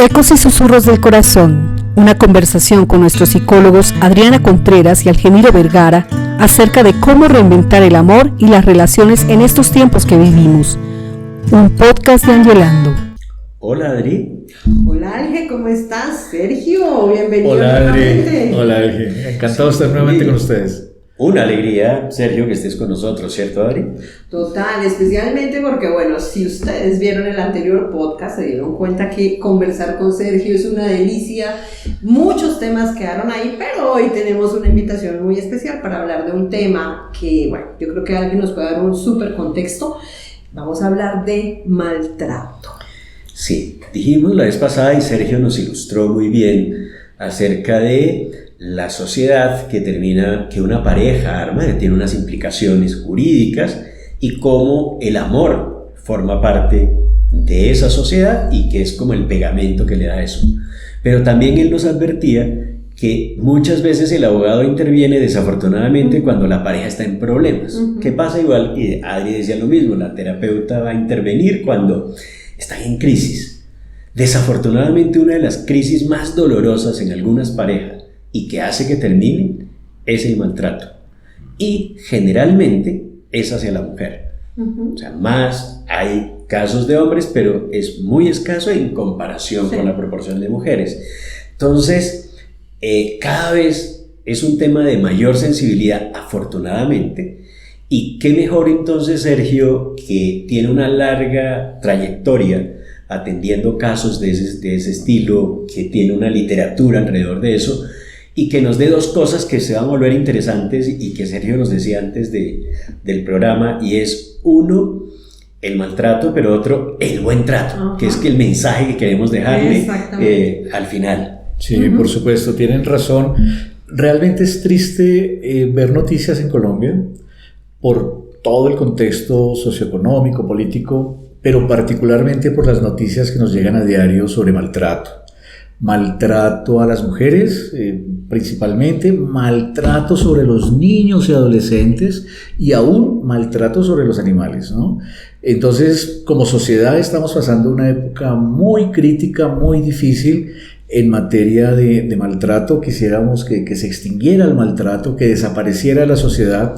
Ecos y susurros del corazón, una conversación con nuestros psicólogos Adriana Contreras y Algemiro Vergara acerca de cómo reinventar el amor y las relaciones en estos tiempos que vivimos. Un podcast de Angelando. Hola Adri. Hola Alge, ¿cómo estás? Sergio, bienvenido. Hola Adri, nuevamente. hola Alge, encantado de estar nuevamente con ustedes. Una alegría, Sergio, que estés con nosotros, ¿cierto, Adri? Total, especialmente porque, bueno, si ustedes vieron el anterior podcast, se dieron cuenta que conversar con Sergio es una delicia. Muchos temas quedaron ahí, pero hoy tenemos una invitación muy especial para hablar de un tema que, bueno, yo creo que alguien nos puede dar un súper contexto. Vamos a hablar de maltrato. Sí, dijimos la vez pasada y Sergio nos ilustró muy bien acerca de la sociedad que termina que una pareja arma, que tiene unas implicaciones jurídicas y cómo el amor forma parte de esa sociedad y que es como el pegamento que le da eso. Pero también él nos advertía que muchas veces el abogado interviene desafortunadamente cuando la pareja está en problemas. ¿Qué pasa? Igual, y Adri decía lo mismo, la terapeuta va a intervenir cuando están en crisis. Desafortunadamente una de las crisis más dolorosas en algunas parejas y que hace que terminen es el maltrato, y generalmente es hacia la mujer. O sea, más hay casos de hombres, pero es muy escaso en comparación con la proporción de mujeres. Entonces, cada vez es un tema de mayor sensibilidad, afortunadamente, y qué mejor entonces Sergio, que tiene una larga trayectoria atendiendo casos de ese estilo, que tiene una literatura alrededor de eso, y que nos dé dos cosas que se van a volver interesantes y que Sergio nos decía antes del programa, y es uno, el maltrato, pero otro, el buen trato, que es que el mensaje que queremos dejarle al final. Sí, por supuesto, tienen razón. Realmente es triste ver noticias en Colombia por todo el contexto socioeconómico, político, pero particularmente por las noticias que nos llegan a diario sobre maltrato. Maltrato a las mujeres, principalmente, maltrato sobre los niños y adolescentes y aún maltrato sobre los animales, ¿no? Entonces, como sociedad estamos pasando una época muy crítica, muy difícil en materia de maltrato. Quisiéramos que se extinguiera el maltrato, que desapareciera la sociedad,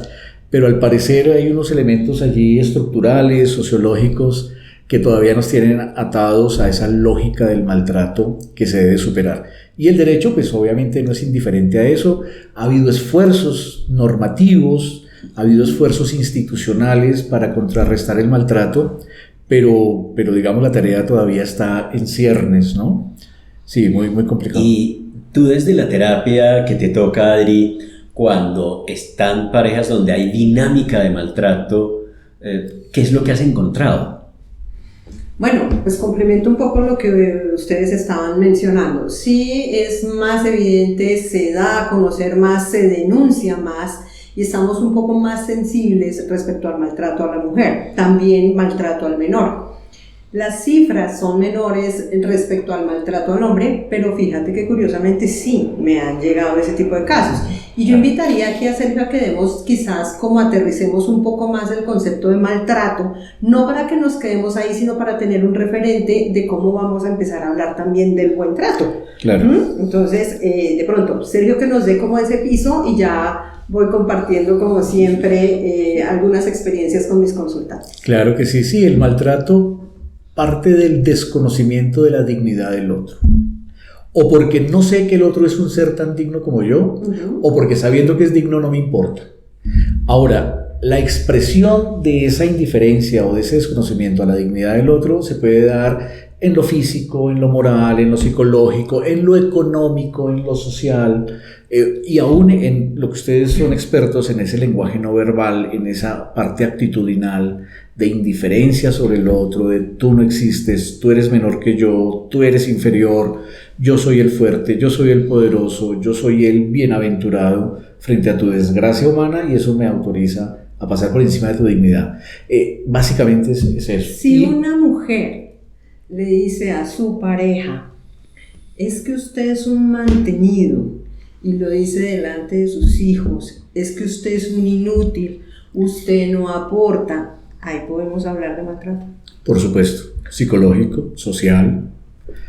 pero al parecer hay unos elementos allí estructurales, sociológicos, que todavía nos tienen atados a esa lógica del maltrato que se debe superar. Y el derecho, pues obviamente no es indiferente a eso. Ha habido esfuerzos normativos, ha habido esfuerzos institucionales para contrarrestar el maltrato, pero digamos la tarea todavía está en ciernes, ¿no? Sí, muy, muy complicado. Y tú desde la terapia que te toca, Adri, cuando están parejas donde hay dinámica de maltrato, ¿qué es lo que has encontrado? Bueno, pues complemento un poco lo que ustedes estaban mencionando. Sí, es más evidente, se da a conocer más, se denuncia más y estamos un poco más sensibles respecto al maltrato a la mujer, también maltrato al menor. Las cifras son menores respecto al maltrato al hombre, pero fíjate que curiosamente sí me han llegado ese tipo de casos. Y yo invitaría aquí a Sergio a que demos quizás como aterricemos un poco más el concepto de maltrato, no para que nos quedemos ahí, sino para tener un referente de cómo vamos a empezar a hablar también del buen trato. Claro. Entonces, de pronto, Sergio que nos dé como ese piso y ya voy compartiendo como siempre algunas experiencias con mis consultantes. Claro que sí, sí, el maltrato parte del desconocimiento de la dignidad del otro. O porque no sé que el otro es un ser tan digno como yo, o porque sabiendo que es digno no me importa. Ahora, la expresión de esa indiferencia o de ese desconocimiento a la dignidad del otro se puede dar en lo físico, en lo moral, en lo psicológico, en lo económico, en lo social, y aún en lo que ustedes son expertos en ese lenguaje no verbal, en esa parte actitudinal de indiferencia sobre el otro, de tú no existes, tú eres menor que yo, tú eres inferior, yo soy el fuerte, yo soy el poderoso, yo soy el bienaventurado frente a tu desgracia humana, y eso me autoriza a pasar por encima de tu dignidad. Básicamente es eso. Si una mujer le dice a su pareja, es que usted es un mantenido, y lo dice delante de sus hijos, es que usted es un inútil, usted no aporta, ahí podemos hablar de maltrato. Por supuesto, psicológico, social,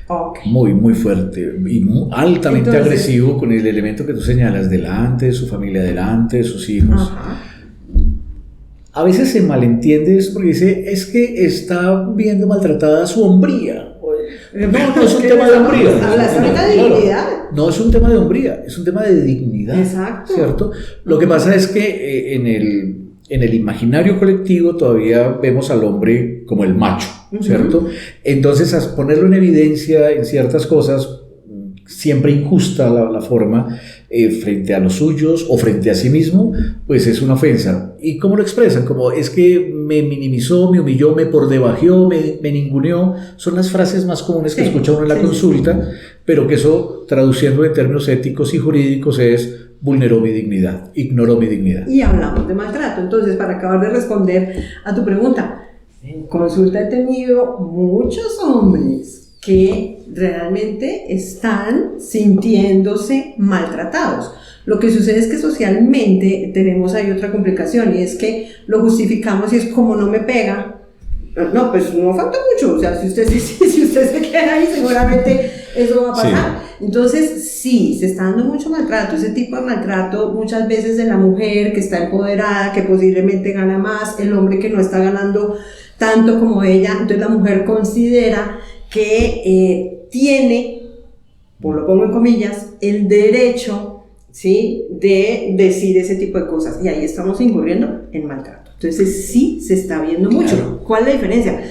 Okay. Muy, muy fuerte y altamente Entonces, agresivo con el elemento que tú señalas, delante de su familia, delante de sus hijos. ajá. A veces se malentiende eso porque dice, es que está viendo maltratada su hombría. No es un tema de hombría. La dignidad. No es un tema de hombría, es un tema de dignidad. Exacto. ¿Cierto? Lo que pasa es que en el imaginario colectivo todavía vemos al hombre como el macho, ¿cierto? Entonces, a ponerlo en evidencia en ciertas cosas, siempre injusta la forma, frente a los suyos o frente a sí mismo, pues es una ofensa. ¿Y cómo lo expresan? Como es que me minimizó, me humilló, me pordebajeó, me ninguneó. Son las frases más comunes que escucha uno en la consulta, pero que eso, traduciendo en términos éticos y jurídicos, es vulneró mi dignidad, ignoró mi dignidad. Y hablamos de maltrato. Entonces, para acabar de responder a tu pregunta, en consulta he tenido muchos hombres que realmente están sintiéndose maltratados. Lo que sucede es que socialmente tenemos ahí otra complicación, y es que lo justificamos y es como no me pega. No, pues no falta mucho. O sea, si usted se queda ahí, seguramente eso va a pasar. Sí. Entonces, sí, se está dando mucho maltrato. Ese tipo de maltrato muchas veces de la mujer que está empoderada, que posiblemente gana más, el hombre que no está ganando tanto como ella. Entonces la mujer considera que tiene, por lo pongo en comillas, el derecho, ¿sí?, de decir ese tipo de cosas, y ahí estamos incurriendo en maltrato. Entonces sí se está viendo mucho. Claro. ¿Cuál es la diferencia?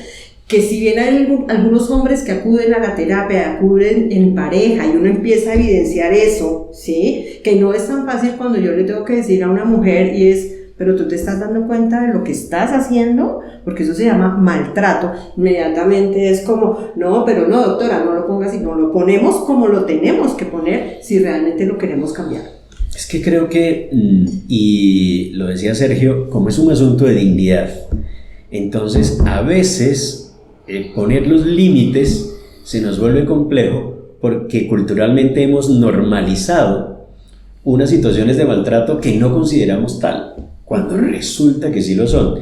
Que si bien hay algunos hombres que acuden a la terapia, acuden en pareja, y uno empieza a evidenciar eso, ¿sí?, que no es tan fácil cuando yo le tengo que decir a una mujer, y es, pero tú te estás dando cuenta de lo que estás haciendo, porque eso se llama maltrato. Inmediatamente es como, no, pero no, doctora, no lo ponga así, no, lo ponemos como lo tenemos que poner si realmente lo queremos cambiar. Es que creo que, y lo decía Sergio, como es un asunto de dignidad, entonces a veces poner los límites se nos vuelve complejo porque culturalmente hemos normalizado unas situaciones de maltrato que no consideramos tal, cuando resulta que sí lo son.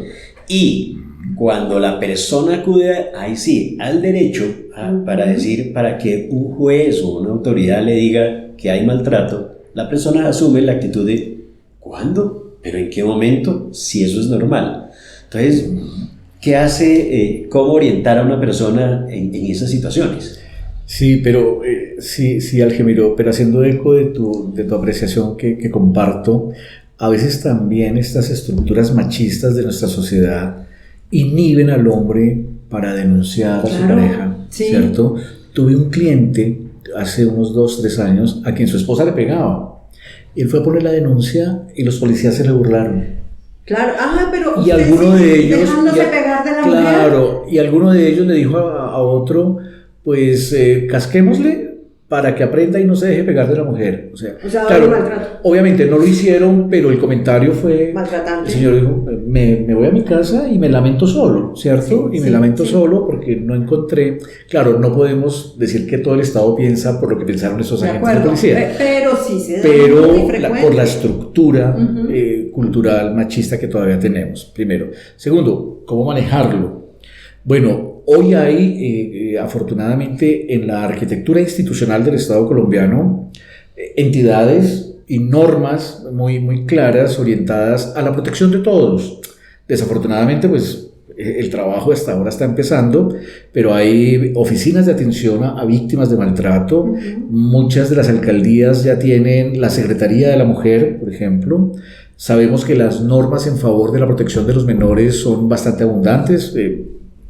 Y cuando la persona acude, ahí sí, al derecho para decir, para que un juez o una autoridad le diga que hay maltrato, la persona asume la actitud de ¿cuándo? ¿Pero en qué momento? Si eso es normal. Entonces, ¿qué hace? ¿Cómo orientar a una persona en esas situaciones? Sí, pero sí, Algemiro, pero haciendo eco de tu apreciación que comparto, a veces también estas estructuras machistas de nuestra sociedad inhiben al hombre para denunciar a su pareja, sí. ¿Cierto? Tuve un cliente hace unos 2-3 años a quien su esposa le pegaba. Él fue a poner la denuncia y los policías se le burlaron. Claro, pero y alguno de ellos dejándose pegar de la mujer. Claro, y alguno de ellos le dijo a otro, pues casquémosle para que aprenda y no se deje pegar de la mujer. O sea claro, obviamente no lo hicieron, pero el comentario fue maltratante. El señor dijo, me voy a mi casa y me lamento solo, ¿cierto? Sí, y me lamento solo porque no encontré. Claro, no podemos decir que todo el Estado piensa por lo que pensaron esos agentes de policía. Pero sí se da por la estructura cultural machista que todavía tenemos, primero. Segundo, ¿cómo manejarlo? Bueno, hoy hay, afortunadamente, en la arquitectura institucional del Estado colombiano, entidades y normas muy, muy claras orientadas a la protección de todos. Desafortunadamente, pues, el trabajo hasta ahora está empezando, pero hay oficinas de atención a víctimas de maltrato. Muchas de las alcaldías ya tienen la Secretaría de la Mujer, por ejemplo. Sabemos que las normas en favor de la protección de los menores son bastante abundantes,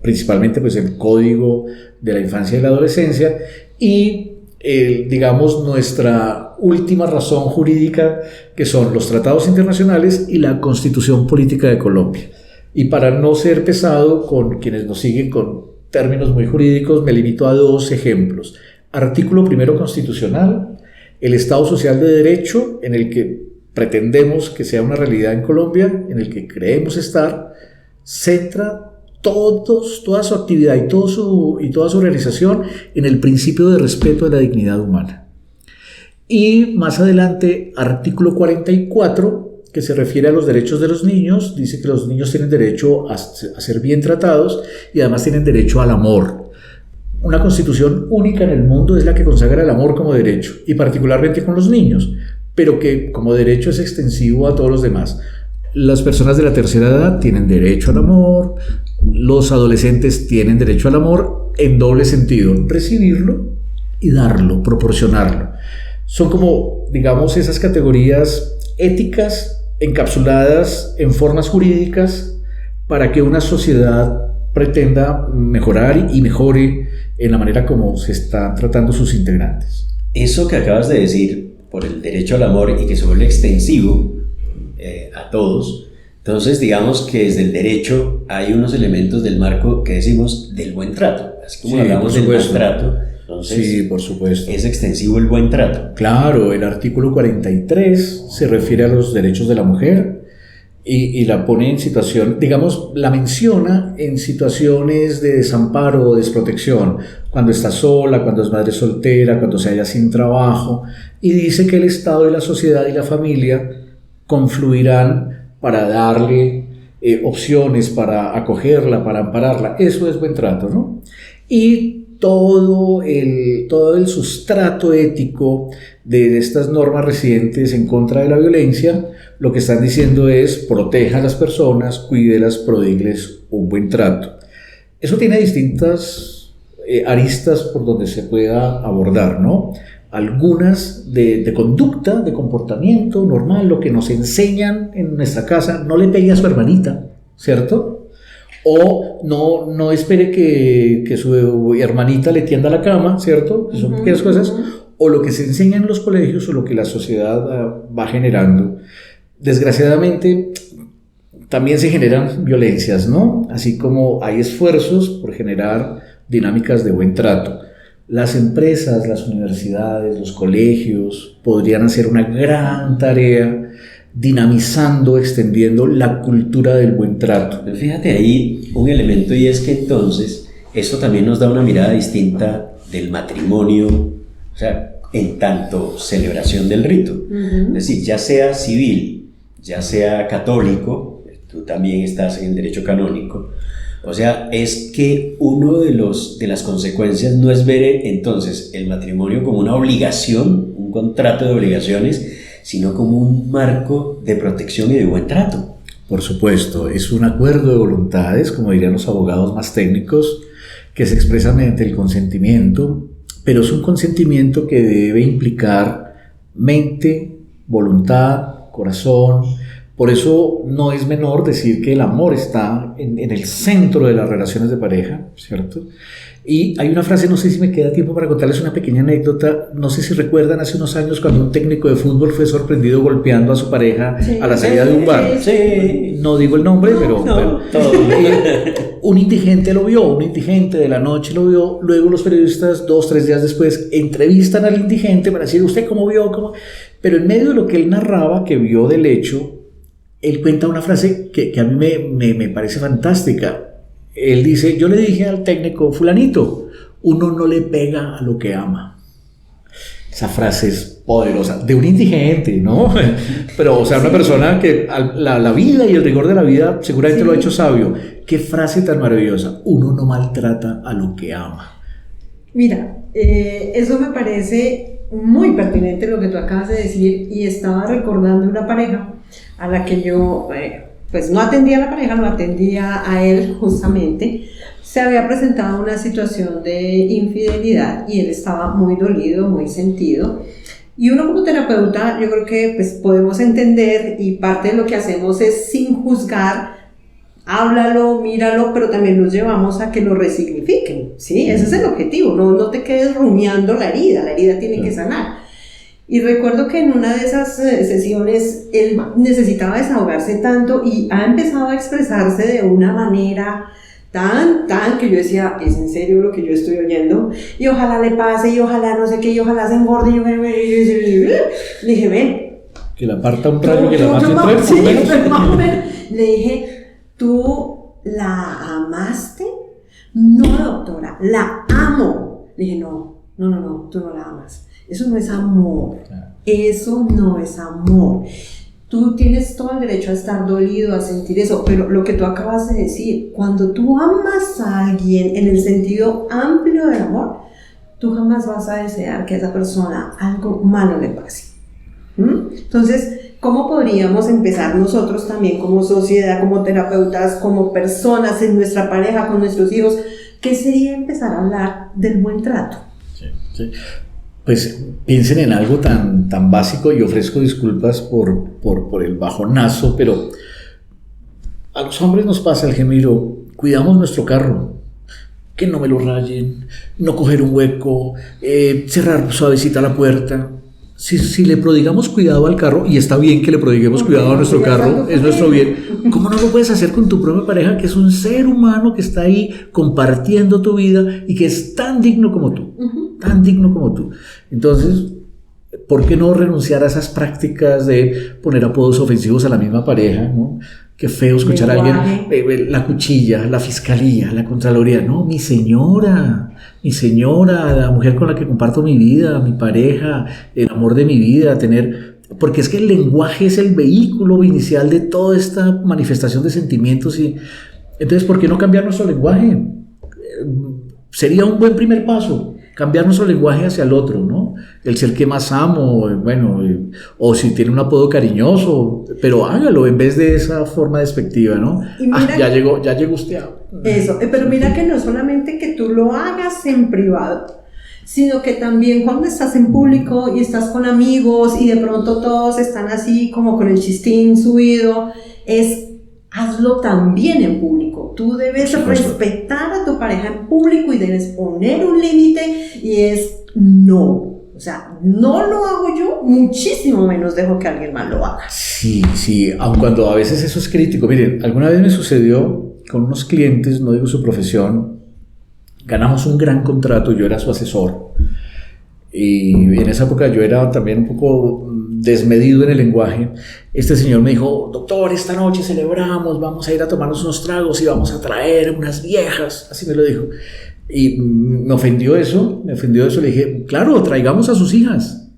principalmente pues el Código de la Infancia y la Adolescencia y digamos nuestra última razón jurídica, que son los tratados internacionales y la Constitución Política de Colombia. Y para no ser pesado con quienes nos siguen con términos muy jurídicos, me limito a 2 ejemplos. Artículo 1 constitucional, el Estado Social de Derecho, en el que pretendemos que sea una realidad en Colombia, en el que creemos estar, centra toda su actividad y toda su realización en el principio de respeto de la dignidad humana. Y más adelante, artículo 44, que se refiere a los derechos de los niños, dice que los niños tienen derecho a ser bien tratados y además tienen derecho al amor. una constitución única en el mundo es la que consagra el amor como derecho, y particularmente con los niños, pero que como derecho es extensivo a todos los demás. Las personas de la tercera edad tienen derecho al amor, los adolescentes tienen derecho al amor en doble sentido, recibirlo y darlo, proporcionarlo. Son como, digamos, esas categorías éticas encapsuladas en formas jurídicas para que una sociedad pretenda mejorar y mejore en la manera como se están tratando sus integrantes. Eso que acabas de decir, por el derecho al amor y que se vuelve extensivo a todos, entonces digamos que desde el derecho hay unos elementos del marco que decimos del buen trato, así como hablamos del maltrato. Entonces, sí, por supuesto. Es extensivo el buen trato. Claro, el artículo 43 se refiere a los derechos de la mujer y la pone en situación, digamos, la menciona en situaciones de desamparo o desprotección, cuando está sola, cuando es madre soltera, cuando se halla sin trabajo, y dice que el Estado y la sociedad y la familia confluirán para darle opciones, para acogerla, para ampararla. Eso es buen trato, ¿no? Y todo el sustrato ético de estas normas residentes en contra de la violencia, lo que están diciendo es proteja a las personas, cuídelas, prodígueles un buen trato. Eso tiene distintas aristas por donde se pueda abordar, ¿no? Algunas de conducta, de comportamiento normal, lo que nos enseñan en nuestra casa, no le pegue a su hermanita, ¿cierto? O no espere que su hermanita le tienda la cama, ¿cierto? Que son pequeñas cosas. O lo que se enseña en los colegios o lo que la sociedad va generando. Desgraciadamente, también se generan violencias, ¿no? Así como hay esfuerzos por generar dinámicas de buen trato. Las empresas, las universidades, los colegios podrían hacer una gran tarea dinamizando, extendiendo la cultura del buen trato. Pero fíjate ahí un elemento, y es que entonces esto también nos da una mirada distinta del matrimonio, o sea, en tanto celebración del rito. Es decir, ya sea civil, ya sea católico, tú también estás en el derecho canónico, o sea, es que uno de las consecuencias no es ver entonces el matrimonio como una obligación, un contrato de obligaciones, sino como un marco de protección y de buen trato. Por supuesto, es un acuerdo de voluntades, como dirían los abogados más técnicos, que se expresa mediante el consentimiento, pero es un consentimiento que debe implicar mente, voluntad, corazón. Por eso no es menor decir que el amor está en el centro de las relaciones de pareja, ¿cierto? Y hay una frase, no sé si me queda tiempo para contarles una pequeña anécdota. No sé si recuerdan hace unos años cuando un técnico de fútbol fue sorprendido golpeando a su pareja a la salida de un bar. Sí. No digo el nombre, pero un indigente lo vio, un indigente de la noche lo vio. Luego los periodistas, 2-3 días después, entrevistan al indigente para decir, ¿usted cómo vio? ¿Cómo? Pero en medio de lo que él narraba, que vio del hecho, él cuenta una frase que a mí me parece fantástica. Él dice, yo le dije al técnico, fulanito, uno no le pega a lo que ama. Esa frase es poderosa, de un indigente, ¿no? Pero, o sea, una persona que la vida y el rigor de la vida seguramente lo ha hecho sabio. Qué frase tan maravillosa, uno no maltrata a lo que ama. Mira, eso me parece muy pertinente lo que tú acabas de decir, y estaba recordando una pareja a la que yo... pues no atendía a la pareja, lo atendía a él justamente. Se había presentado una situación de infidelidad y él estaba muy dolido, muy sentido. Y uno como terapeuta, yo creo que pues podemos entender, y parte de lo que hacemos es sin juzgar, háblalo, míralo, pero también nos llevamos a que lo resignifiquen, ¿sí? Ese es el objetivo, no te quedes rumiando la herida tiene que sanar. Y recuerdo que en una de esas sesiones él necesitaba desahogarse tanto y ha empezado a expresarse de una manera tan que yo decía, ¿es en serio lo que yo estoy oyendo? Y ojalá le pase, y ojalá no sé qué, y ojalá se engorde. Y yo le dije, ven. Que la parta un rayo, que la mate un tren. Sí, más o menos. Le dije, ¿tú la amaste? No, doctora, la amo. Le dije, no, tú no la amas. Eso no es amor. Eso no es amor. tú tienes todo el derecho a estar dolido, a sentir eso, pero lo que tú acabas de decir, cuando tú amas a alguien en el sentido amplio del amor, tú jamás vas a desear que a esa persona algo malo le pase. Entonces, ¿cómo podríamos empezar nosotros también como sociedad, como terapeutas, como personas en nuestra pareja, con nuestros hijos? ¿Qué sería empezar a hablar del buen trato? Sí, sí. Pues piensen en algo tan básico, y ofrezco disculpas por el bajonazo, pero a los hombres nos pasa, Algemiro, cuidamos nuestro carro, que no me lo rayen, no coger un hueco, cerrar suavecita la puerta. Si le prodigamos cuidado al carro, y está bien que le prodiguemos cuidado a nuestro carro, es nuestro bien, ¿cómo no lo puedes hacer con tu propia pareja, que es un ser humano que está ahí compartiendo tu vida y que es tan digno como tú? Tan digno como tú. Entonces, ¿por qué no renunciar a esas prácticas de poner apodos ofensivos a la misma pareja, ¿no? Qué feo escuchar a alguien, la cuchilla, la fiscalía, la contraloría. No, mi señora, la mujer con la que comparto mi vida, mi pareja, el amor de mi vida, porque es que el lenguaje es el vehículo inicial de toda esta manifestación de sentimientos. Y entonces, ¿por qué no cambiar nuestro lenguaje? Sería un buen primer paso. Cambiar nuestro lenguaje hacia el otro, ¿no? El ser que más amo, bueno, o si tiene un apodo cariñoso, pero hágalo en vez de esa forma despectiva, ¿no? Ya llegó usted a... Eso, pero mira que no solamente que tú lo hagas en privado, sino que también cuando estás en público y estás con amigos y de pronto todos están así como con el chistín subido, hazlo también en público. Tú debes respetar a tu pareja en público y debes poner un límite, y es no. O sea, no lo hago yo, muchísimo menos dejo que alguien más lo haga. Sí, aun cuando a veces eso es crítico. Miren, alguna vez me sucedió con unos clientes, no digo su profesión, ganamos un gran contrato, yo era su asesor, y en esa época yo era también un poco desmedido en el lenguaje. Este señor me dijo: doctor, esta noche celebramos, vamos a ir a tomarnos unos tragos y vamos a traer unas viejas, así me lo dijo. Y me ofendió eso, le dije: claro, traigamos a sus hijas.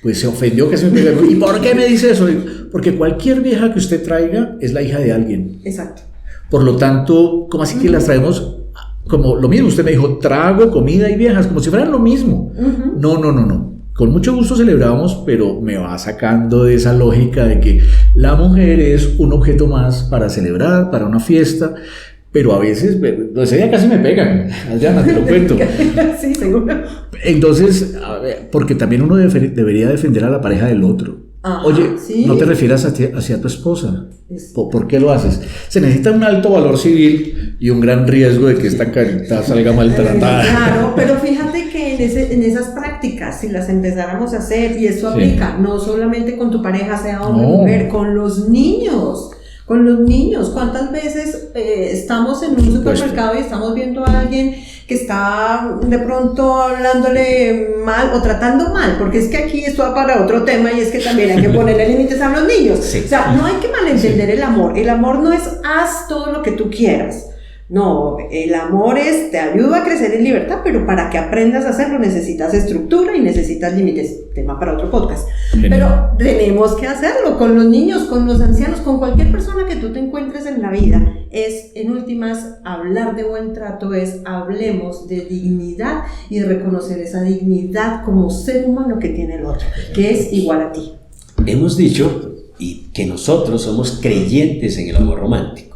Pues se ofendió, que se me pegó. ¿Y por qué me dice eso? Digo, porque cualquier vieja que usted traiga es la hija de alguien. Exacto. Por lo tanto, ¿cómo así que las traemos? Como lo mismo, usted me dijo trago, comida y viejas, como si fueran lo mismo. No. Con mucho gusto celebramos, pero me va sacando de esa lógica de que la mujer es un objeto más para celebrar, para una fiesta. Pero a veces, ese día casi me pegan, Adriana, te lo cuento. Sí, seguro. Entonces, porque también uno debería defender a la pareja del otro. Oye, ¿sí? No te refieras hacia tu esposa. ¿Por qué lo haces? Se necesita un alto valor civil y un gran riesgo de que esta carita salga maltratada. Claro, pero fíjate que en esas prácticas, si las empezáramos a hacer, y eso aplica no solamente con tu pareja, sea hombre o mujer, con los niños. Con los niños, ¿cuántas veces estamos en un supermercado y estamos viendo a alguien que está de pronto hablándole mal o tratando mal? Porque es que aquí esto va para otro tema, y es que también hay que ponerle límites a los niños. Sí. O sea, no hay que malentender el amor. El amor no es haz todo lo que tú quieras. No, el amor te ayuda a crecer en libertad, pero para que aprendas a hacerlo necesitas estructura y necesitas límites. Tema para otro podcast. Pero tenemos que hacerlo con los niños, con los ancianos, con cualquier persona que tú te encuentres en la vida. En últimas, hablar de buen trato hablemos de dignidad y de reconocer esa dignidad como ser humano que tiene el otro, que es igual a ti. Hemos dicho que nosotros somos creyentes en el amor romántico.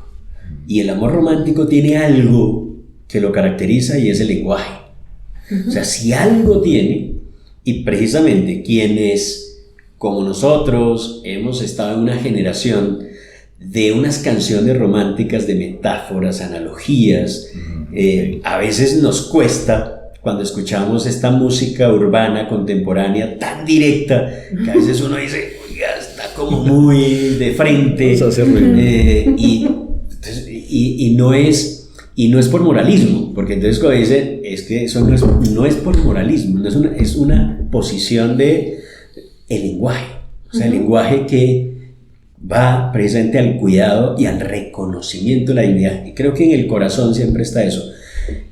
Y el amor romántico tiene algo que lo caracteriza, y es el lenguaje. O sea, si algo tiene, y precisamente quienes, como nosotros, hemos estado en una generación de unas canciones románticas, de metáforas, analogías, a veces nos cuesta, cuando escuchamos esta música urbana contemporánea tan directa, que a veces uno dice: oiga, está como muy de frente, y no es por moralismo, porque entonces cuando dicen es que eso no es por moralismo, es una posición de el lenguaje, o sea, el lenguaje que va precisamente al cuidado y al reconocimiento de la dignidad, y creo que en el corazón siempre está eso,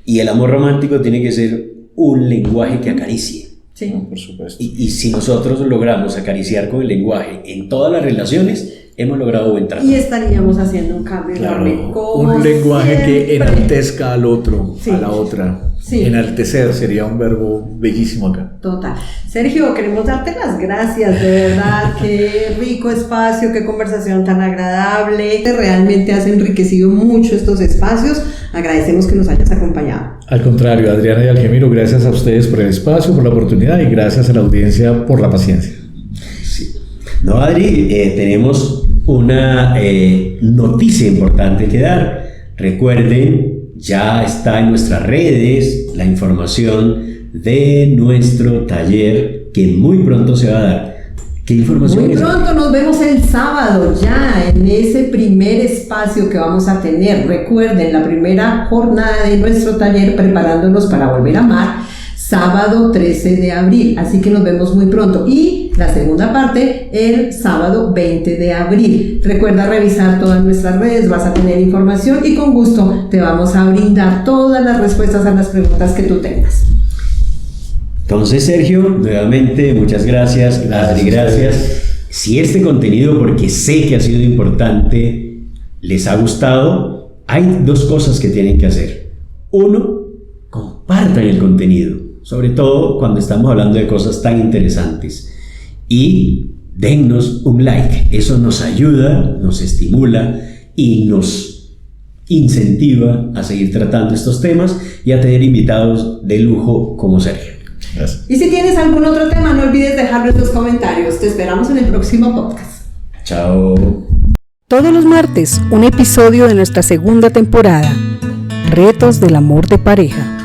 y el amor romántico tiene que ser un lenguaje que acaricie, Sí. ¿no? Por supuesto. Y si nosotros logramos acariciar con el lenguaje en todas las relaciones, hemos logrado buen trato. Y estaríamos haciendo un cambio enorme. Claro, un lenguaje que enaltezca al otro, Sí. a la otra. Sí. Enaltecer sería un verbo bellísimo acá. Total. Sergio, queremos darte las gracias, de verdad, qué rico espacio, qué conversación tan agradable. Realmente has enriquecido mucho estos espacios. Agradecemos que nos hayas acompañado. Al contrario, Adriana y Algemiro, gracias a ustedes por el espacio, por la oportunidad y gracias a la audiencia por la paciencia. Sí. No, Adri, tenemos una noticia importante que dar. Recuerden, ya está en nuestras redes la información de nuestro taller que muy pronto se va a dar. ¿Qué información Muy es? pronto nos vemos el sábado ya en ese primer espacio que vamos a tener. Recuerden, la primera jornada de nuestro taller Preparándonos para Volver a Amar, sábado 13 de abril. Así que nos vemos muy pronto. Y la segunda parte el sábado 20 de abril. Recuerda revisar todas nuestras redes, vas a tener información y con gusto te vamos a brindar todas las respuestas a las preguntas que tú tengas. Entonces, Sergio, nuevamente, muchas gracias. Adri, gracias. Si este contenido, porque sé que ha sido importante, les ha gustado, hay dos cosas que tienen que hacer. Uno, compartan el contenido, sobre todo cuando estamos hablando de cosas tan interesantes. Y dennos un like. Eso nos ayuda, nos estimula y nos incentiva a seguir tratando estos temas y a tener invitados de lujo como Sergio. Gracias. Y si tienes algún otro tema, no olvides dejarlo en tus comentarios. Te esperamos en el próximo podcast. Chao. Todos los martes, un episodio de nuestra segunda temporada, Retos del amor de pareja.